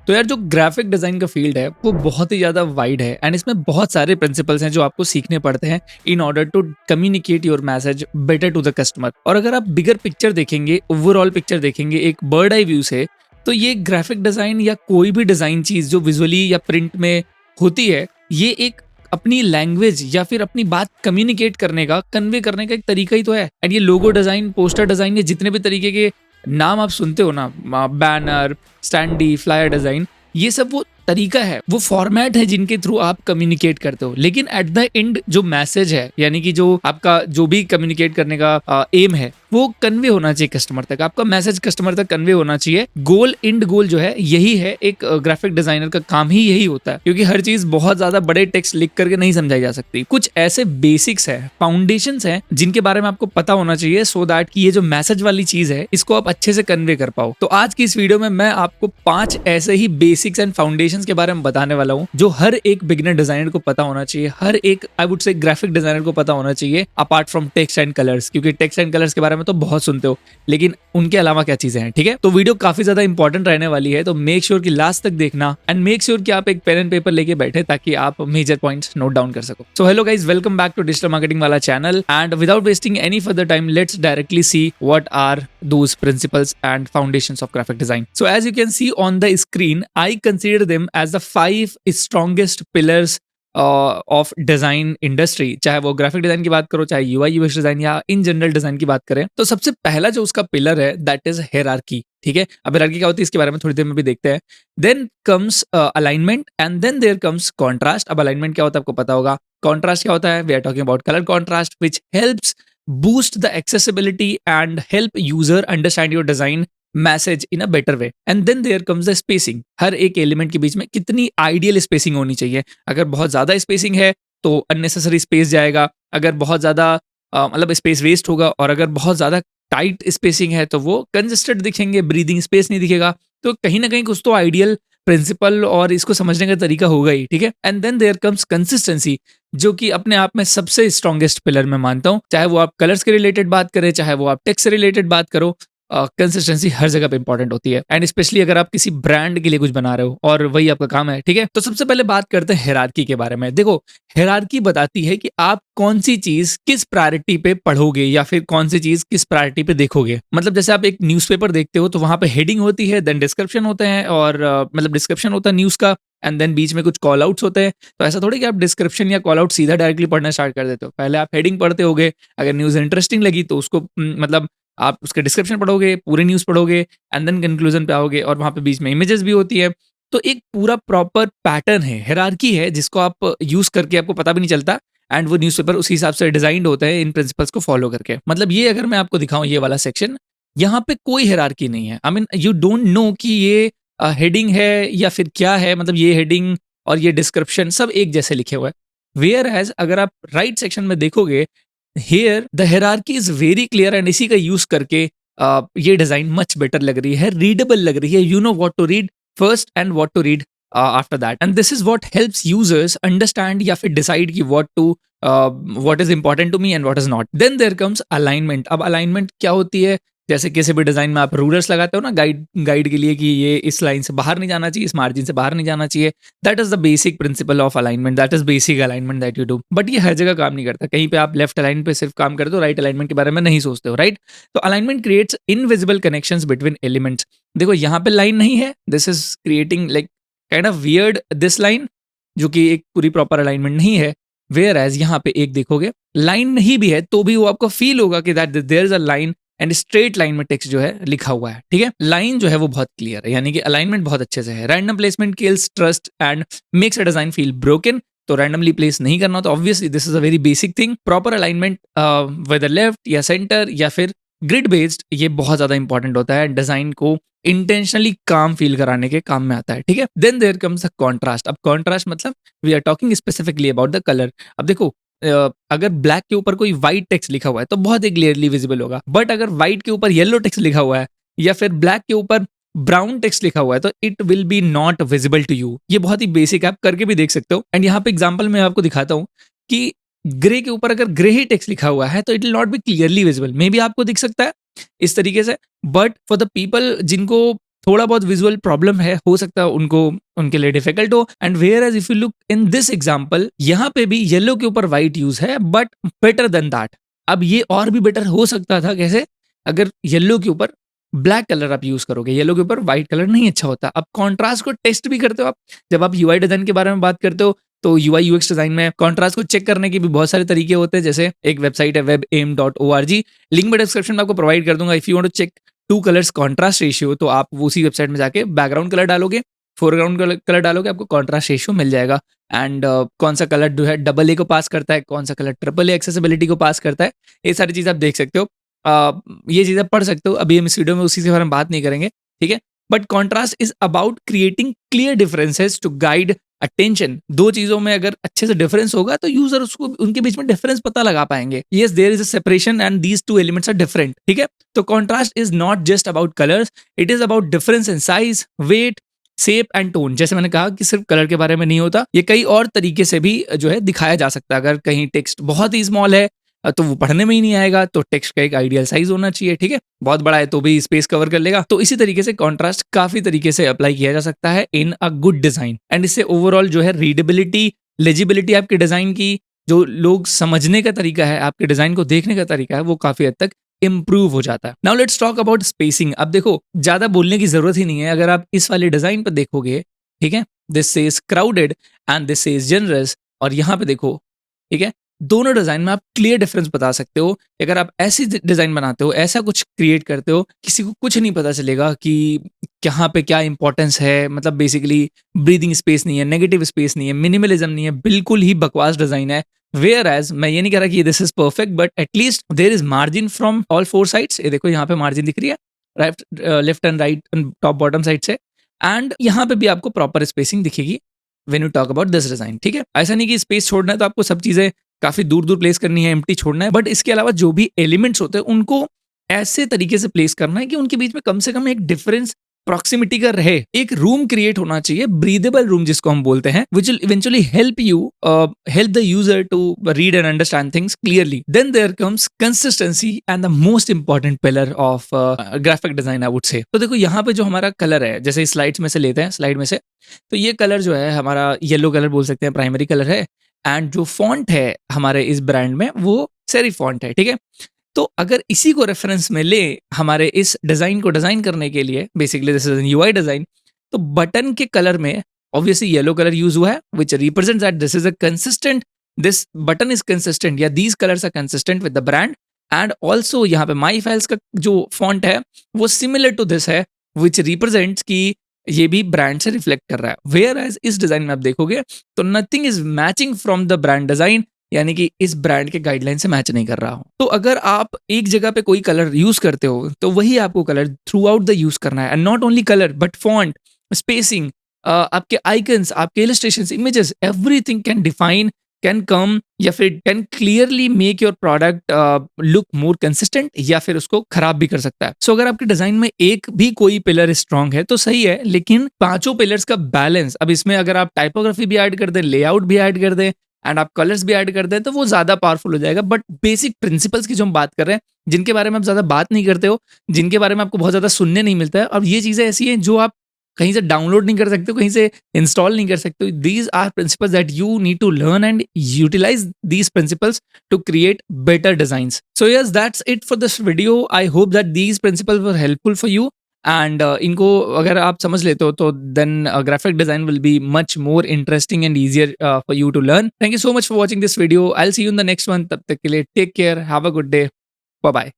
तो यार जो ग्राफिक डिजाइन का फील्ड है वो बहुत ही ज्यादा वाइड है एंड इसमें बहुत सारे प्रिंसिपल्स हैं जो आपको सीखने पड़ते हैं in order to communicate your message better to the customer. और अगर आप बिगर पिक्चर देखेंगे, ओवरऑल पिक्चर देखेंगे एक बर्ड आई व्यू से, तो ये ग्राफिक डिजाइन या कोई भी डिजाइन चीज जो विजुअली या प्रिंट में होती है, ये एक अपनी लैंग्वेज या फिर अपनी बात कम्युनिकेट करने का, कन्वे करने का एक तरीका ही तो है। एंड ये लोगो डिजाइन, पोस्टर डिजाइन, ये जितने भी तरीके के नाम आप सुनते हो ना, बैनर, स्टैंडी, फ्लायर डिजाइन, ये सब वो तरीका है, वो फॉर्मेट है जिनके थ्रू आप कम्युनिकेट करते हो। लेकिन एट द एंड जो मैसेज है, यानी कि जो आपका जो भी कम्युनिकेट करने का एम है, वो कन्वे होना चाहिए कस्टमर तक। आपका मैसेज कस्टमर तक कन्वे होना चाहिए। गोल, एंड गोल जो है यही है। एक ग्राफिक डिजाइनर का काम ही यही होता है, क्योंकि हर चीज बहुत ज्यादा बड़े टेक्स्ट लिख करके नहीं समझाई जा सकती। कुछ ऐसे बेसिक्स है, फाउंडेशंस है, जिनके बारे में आपको पता होना चाहिए सो दैट कि ये जो मैसेज वाली चीज है इसको आप अच्छे से कन्वे कर पाओ। तो आज की इस वीडियो में मैं आपको 5 ऐसे ही बेसिक्स एंड फाउंडेशन के बारे में बताने वाला हूं जो हर एक बिगिनर डिजाइनर को पता होना चाहिए, हर एक आई वुड से ग्राफिक डिजाइनर को पता होना चाहिए, apart from text and colours. क्योंकि टेक्स्ट एंड कलर्स के बारे में तो बहुत सुनते हो, लेकिन उनके अलावा क्या चीजें हैं, ठीक है। तो वीडियो काफी ज्यादा इंपॉर्टेंट रहने वाली है, तो मेक श्योर कि लास्ट तक देखना एंड मेक श्योर कि आप एक पेन एंड पेपर लेके बैठे ताकि आप मेजर पॉइंट्स नोट डाउन कर सको। So hello guys, welcome back to digital marketing वाला channel, and without wasting any further time let's directly see what are those principles and foundations of graphic design. So as you can see on the screen, I consider them as the 5 strongest pillars of design industry. चाहे वो graphic design की बात करो, चाहे UI UX design या in general design की बात करें, तो सबसे पहला जो उसका पिलर है दैट इज हायरार्की। ठीक है, अब हायरार्की क्या होती है इसके बारे में थोड़ी देर में भी देखते हैं। Then comes alignment and then there comes contrast. अब अलाइनमेंट क्या होता है आपको पता होगा, कॉन्ट्रास्ट क्या होता है, we are talking about colour contrast which helps boost the accessibility and help user understand your design message in a better way. And then there comes the spacing. हर एक एलिमेंट के बीच में कितनी आइडियल स्पेसिंग होनी चाहिए। अगर बहुत ज्यादा spacing है तो अननेसेसरी स्पेस जाएगा, अगर बहुत ज्यादा मतलब स्पेस वेस्ट होगा, और अगर बहुत ज्यादा टाइट स्पेसिंग है तो वो कंजेस्टेड दिखेंगे, ब्रीदिंग स्पेस नहीं दिखेगा। तो कहीं ना कहीं कुछ तो आइडियल प्रिंसिपल और इसको समझने का तरीका होगा ही, ठीक है। And then there comes consistency, जो कि अपने आप में सबसे स्ट्रॉन्गेस्ट पिलर मैं मानता हूं। चाहे वो आप कलर्स के रिलेटेड बात करें, चाहे वो आप टेक्स्ट से रिलेटेड बात करो, कंसिस्टेंसी हर जगह पे इंपॉर्टेंट होती है। एंड स्पेशली अगर आप किसी ब्रांड के लिए कुछ बना रहे हो और वही आपका काम है, ठीक है। तो सबसे पहले बात करते हैं हायरार्की के बारे में। देखो, हायरार्की बताती है कि आप कौन सी चीज किस प्रायोरिटी पे पढ़ोगे या फिर कौन सी चीज किस प्रायोरिटी पे देखोगे। मतलब जैसे आप एक न्यूज़पेपर देखते हो तो वहां पे हेडिंग होती है, देन डिस्क्रिप्शन होते हैं, और मतलब डिस्क्रिप्शन होता है न्यूज का, एंड देन बीच में कुछ कॉल आउट्स होते हैं। तो ऐसा थोड़ी कि आप डिस्क्रिप्शन या कॉल आउट सीधा डायरेक्टली पढ़ना स्टार्ट कर देते हो। पहले आप हेडिंग पढ़ते होगे, अगर न्यूज़ इंटरेस्टिंग लगी तो उसको मतलब आप उसका डिस्क्रिप्शन पढ़ोगे, पूरी न्यूज़ पढ़ोगे, एंड देन कंक्लूजन पे आओगे, और वहाँ पे बीच में इमेजेस भी होती है। तो एक पूरा प्रॉपर पैटर्न है, हायरार्की है, जिसको आप यूज करके आपको पता भी नहीं चलता, एंड वो न्यूज़पेपर उसी हिसाब से डिजाइंड होता है इन प्रिंसिपल्स को फॉलो करके। मतलब ये अगर मैं आपको दिखाऊं ये वाला सेक्शन, यहाँ पे कोई हायरार्की नहीं है। I mean you don't know कि ये हेडिंग है या फिर क्या है। मतलब ये हेडिंग और ये डिस्क्रिप्शन सब एक जैसे लिखे हुए हैं। वेयर एज अगर आप राइट सेक्शन में देखोगे, here the hierarchy is very clear, and इसी का यूज करके ये डिजाइन मच बेटर लग रही है, रीडेबल लग रही है। You know what to read first and what to read after that, and this is what helps users understand या फिर डिसाइड कि what is important to me and what is not. Then there comes alignment. अब alignment क्या होती है, जैसे किसी भी डिजाइन में आप रूलर्स लगाते हो ना गाइड के लिए कि ये इस लाइन से बाहर नहीं जाना चाहिए, इस मार्जिन से बाहर नहीं जाना चाहिए। That is the basic principle of alignment, that is basic alignment that you do. But ये हर जगह काम नहीं करता। कहीं पे आप लेफ्ट अलाइन पे सिर्फ काम करते हो, राइट अलाइनमेंट के बारे में नहीं सोचते हो, राइट। तो alignment creates invisible connections between elements. देखो यहाँ पे लाइन नहीं है, this is creating like kind of weird this line, जो कि एक पूरी प्रॉपर अलाइनमेंट नहीं है। वेयर एज यहाँ पे एक देखोगे लाइन नहीं भी है तो भी वो आपको फील होगा कि that there is a line, and straight line में टेक्स्ट जो है लिखा हुआ है, ठीक है। लाइन जो है वो बहुत क्लियर है, यानी कि अलाइनमेंट बहुत अच्छे से है। Random placement kills trust and makes a design feel broken. तो रैंडमली प्लेस नहीं करना, तो obviously this is a very basic thing. Proper alignment whether left या सेंटर या फिर ग्रिड बेस्ड, ये बहुत ज्यादा इंपॉर्टेंट होता है, डिजाइन को इंटेंशनली काम फील कराने के काम में आता है, ठीक है। Then there comes a contrast. अब कॉन्ट्रास्ट मतलब we are talking specifically about the colour. अब देखो, अगर ब्लैक के ऊपर कोई व्हाइट टेक्स्ट लिखा हुआ है तो बहुत ही क्लियरली विजिबल होगा, बट अगर व्हाइट के ऊपर येलो टेक्स्ट लिखा हुआ है या फिर ब्लैक के ऊपर ब्राउन टेक्स्ट लिखा हुआ है तो it will be not visible to you. ये बहुत ही बेसिक है, आप करके भी देख सकते हो। एंड यहाँ पे एग्जांपल मैं आपको दिखाता हूँ कि ग्रे के ऊपर अगर ग्रे ही टेक्स्ट लिखा हुआ है तो it will not be clearly visible. May be आपको दिख सकता है इस तरीके से, बट फॉर द पीपल जिनको थोड़ा बहुत विजुअल प्रॉब्लम है, हो सकता है उनको उनके लिए डिफिकल्ट हो। And whereas if you look in this example, यहाँ पे भी येलो के ऊपर व्हाइट यूज है, बट बेटर देन दैट। अब ये और भी बेटर हो सकता था, कैसे? अगर येलो के ऊपर ब्लैक कलर आप यूज करोगे, येलो के ऊपर व्हाइट कलर नहीं अच्छा होता। अब कॉन्ट्रास्ट को टेस्ट भी करते हो आप, जब आप यूआई डिजाइन के बारे में बात करते हो तो यूआई यूएक्स डिजाइन में कॉन्ट्रास्ट को चेक करने के भी बहुत सारे तरीके होते हैं। जैसे एक वेबसाइट है webaim.org, लिंक मैं डिस्क्रिप्शन में आपको प्रोवाइड कर दूंगा। If you want to check two colours contrast ratio, तो आप उसी वेबसाइट में जाके बैकग्राउंड कलर डालोगे, फोरग्राउंड कलर डालोगे, आपको कॉन्ट्रास्ट रेशियो मिल जाएगा। एंड कौन सा कलर जो है डबल ए को पास करता है, कौन सा कलर ट्रिपल ए एक्सेसिबिलिटी को पास करता है, ये सारी चीज़ आप देख सकते हो। ये चीज़ आप पढ़ सकते हो। अभी हम इस वीडियो में उसी के बारे में बात नहीं करेंगे, ठीक है। But contrast is about creating clear differences to guide attention. दो चीजों में अगर अच्छे से डिफरेंस होगा तो यूजर उसको उनके बीच में डिफरेंस पता लगा पाएंगे। Yes, there is a separation and these two elements are different, ठीक है। तो contrast is not just about colours, it is about difference in size, weight, shape and tone. जैसे मैंने कहा कि सिर्फ कलर के बारे में नहीं होता, ये कई और तरीके से भी जो है दिखाया जा सकता है। अगर कहीं टेक्स्ट बहुत ही स्मॉल है तो वो पढ़ने में ही नहीं आएगा, तो टेक्स्ट का एक आइडियल साइज होना चाहिए, ठीक है। बहुत बड़ा है तो भी स्पेस कवर कर लेगा। तो इसी तरीके से कॉन्ट्रास्ट काफी तरीके से अप्लाई किया जा सकता है इन अ गुड डिजाइन। एंड इससे ओवरऑल जो है रीडेबिलिटी, लेजिबिलिटी आपके डिजाइन की, जो लोग समझने का तरीका है, आपके डिजाइन को देखने का तरीका है, वो काफी हद तक इंप्रूव हो जाता है। Now let's talk about spacing. अब देखो, ज्यादा बोलने की जरूरत ही नहीं है। अगर आप इस वाले डिजाइन पर देखोगे, ठीक है, this says crowded and this says generous, और यहाँ पे देखो, ठीक है, दोनों डिजाइन में आप क्लियर डिफरेंस बता सकते हो। अगर आप ऐसी डिजाइन बनाते हो, ऐसा कुछ क्रिएट करते हो, किसी को कुछ नहीं पता चलेगा कि कहाँ पे क्या इंपॉर्टेंस है। मतलब बेसिकली ब्रीदिंग स्पेस नहीं है, नेगेटिव स्पेस नहीं है, मिनिमलिज्म नहीं है, बिल्कुल ही बकवास डिजाइन है। वेयर एज मैं ये नहीं कह रहा कि this is perfect, but at least there is margin from all four sides. ये देखो, यहाँ पे मार्जिन दिख रही है, right, left and right, top bottom side से। एंड यहाँ पे भी आपको प्रॉपर स्पेसिंग दिखेगी when you talk about this design, ठीक है। ऐसा नहीं कि स्पेस छोड़ना है तो आपको सब चीजें काफी दूर दूर प्लेस करनी है, एम्प्टी छोड़ना है, बट इसके अलावा जो भी एलिमेंट्स होते हैं उनको ऐसे तरीके से प्लेस करना है कि उनके बीच में कम से कम एक डिफरेंस प्रॉक्सिमिटी का रहे। एक रूम क्रिएट होना चाहिए, ब्रीदेबल रूम जिसको हम बोलते हैं, which will eventually help you, help the user to read and understand things clearly. Then there comes consistency and the most important pillar of graphic design, I would say. तो देखो, यहाँ पे जो हमारा कलर है, जैसे स्लाइड्स में से लेते हैं, स्लाइड में से, तो ये कलर जो है हमारा येलो कलर बोल सकते हैं, प्राइमरी कलर है। एंड जो फॉन्ट है हमारे इस ब्रांड में वो सेरिफ फॉन्ट है, ठीक है। तो अगर इसी को रेफरेंस में ले हमारे इस डिजाइन को डिजाइन करने के लिए, basically this is UI design, तो बटन के कलर में ऑब्वियसली येलो कलर यूज हुआ है, which represents that this is a consistent, this button is consistent, या these colours are consistent with the brand. And also यहाँ पे my files का जो फॉन्ट है वो सिमिलर टू दिस है, विच रिप्रेजेंट्स की ये भी ब्रांड से रिफ्लेक्ट कर रहा है। वेयर एज इस डिजाइन में आप देखोगे तो nothing is matching from the brand design, यानी कि इस ब्रांड के गाइडलाइन से मैच नहीं कर रहा हो। तो अगर आप एक जगह पे कोई कलर यूज करते हो तो वही आपको colour through out the use करना है। And not only colour but font, spacing, आपके आइकन्स, आपके illustrations, images, everything can define, can come, या फिर can clearly make your product look more consistent, या फिर उसको खराब भी कर सकता है। सो अगर आपके डिजाइन में एक भी कोई पिलर स्ट्रांग है तो सही है, लेकिन पांचों पिलर्स का बैलेंस, अब इसमें अगर आप टाइपोग्राफी भी ऐड कर दें, लेआउट भी ऐड कर दें, एंड आप कलर्स भी ऐड कर दें, तो वो ज्यादा पावरफुल हो जाएगा। बट बेसिक प्रिंसिपल्स की जो हम बात कर रहे हैं, जिनके बारे में आप ज्यादा बात नहीं करते हो, जिनके बारे में आपको बहुत ज्यादा सुनने नहीं मिलता है, और ये चीजें ऐसी हैं जो आप कहीं से डाउनलोड नहीं कर सकते हो, कहीं से इंस्टॉल नहीं कर सकते हो। These are principles that you need to learn and utilise these principles to create better designs. So yes, that's it for this video. I hope that these principles were helpful for you, and इनको अगर आप समझ लेते हो तो then graphic design will be much more interesting and easier for you to learn. Thank you so much for watching this video. I will see you in the next one. तब तक के लिए take care, have a good day, bye bye.